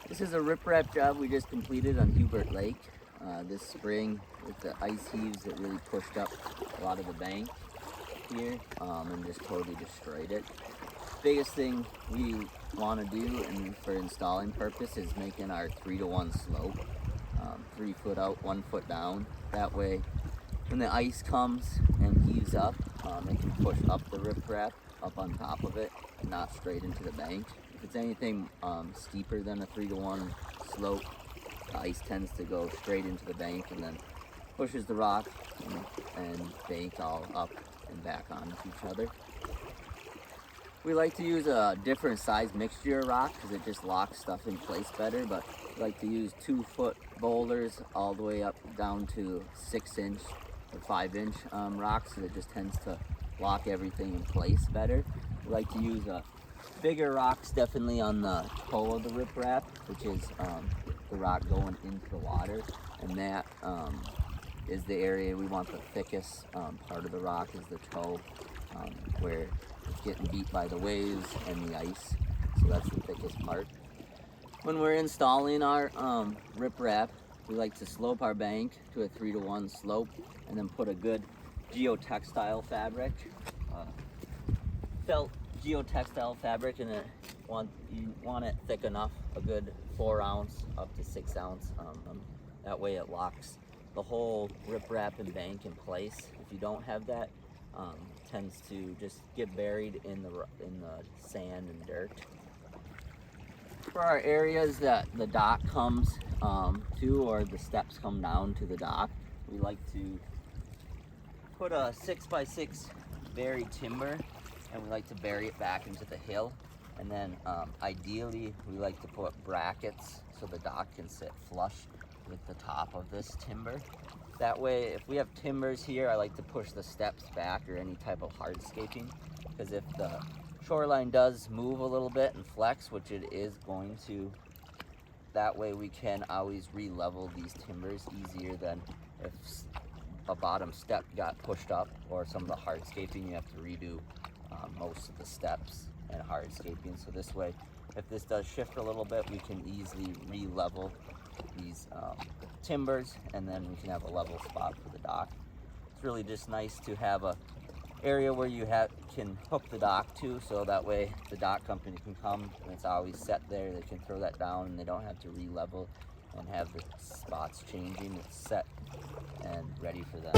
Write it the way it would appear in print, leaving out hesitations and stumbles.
This is a riprap job we just completed on Hubert Lake this spring. With the ice heaves, it really pushed up a lot of the bank here and just totally destroyed it. Biggest thing we want to do, and for installing purpose, is making our 3-to-1 slope, 3 foot out, 1 foot down. That way, when the ice comes and heaves up, it can push up the riprap up on top of it, and not straight into the bank. If it's anything steeper than a 3-to-1 slope, the ice tends to go straight into the bank and then pushes the rock and bank all up and back onto each other. We like to use a different size mixture of rock because it just locks stuff in place better, but we like to use 2-foot boulders all the way up down to 6-inch or 5-inch rocks, so it just tends to lock everything in place better. We like to use bigger rocks definitely on the toe of the riprap, which is the rock going into the water, and that is the area we want the thickest part of the rock, is the toe, where it's getting beat by the waves and the ice, so that's the thickest part. When we're installing our riprap, we like to slope our bank to a 3-to-1 slope and then put a good geotextile fabric, felt geotextile fabric, and you want it thick enough, a good 4 ounce up to 6 ounce. That way it locks the whole riprap and bank in place. If you don't have that, tends to just get buried in the sand and dirt. For our areas that the dock comes to, or the steps come down to the dock, we like to put a 6x6 buried timber, and we like to bury it back into the hill. And then ideally we like to put brackets so the dock can sit flush with the top of this timber. That way, if we have timbers here, I like to push the steps back, or any type of hardscaping, because if the shoreline does move a little bit and flex, which it is going to, that way we can always re-level these timbers easier than if a bottom step got pushed up, or some of the hardscaping you have to redo most of the steps and hardscaping. So this way, if this does shift a little bit, we can easily re-level these timbers, and then we can have a level spot for the dock. It's really just nice to have a area where you can hook the dock to, so that way the dock company can come and it's always set there. They can throw that down and they don't have to re-level and have the spots changing. It's set and ready for them.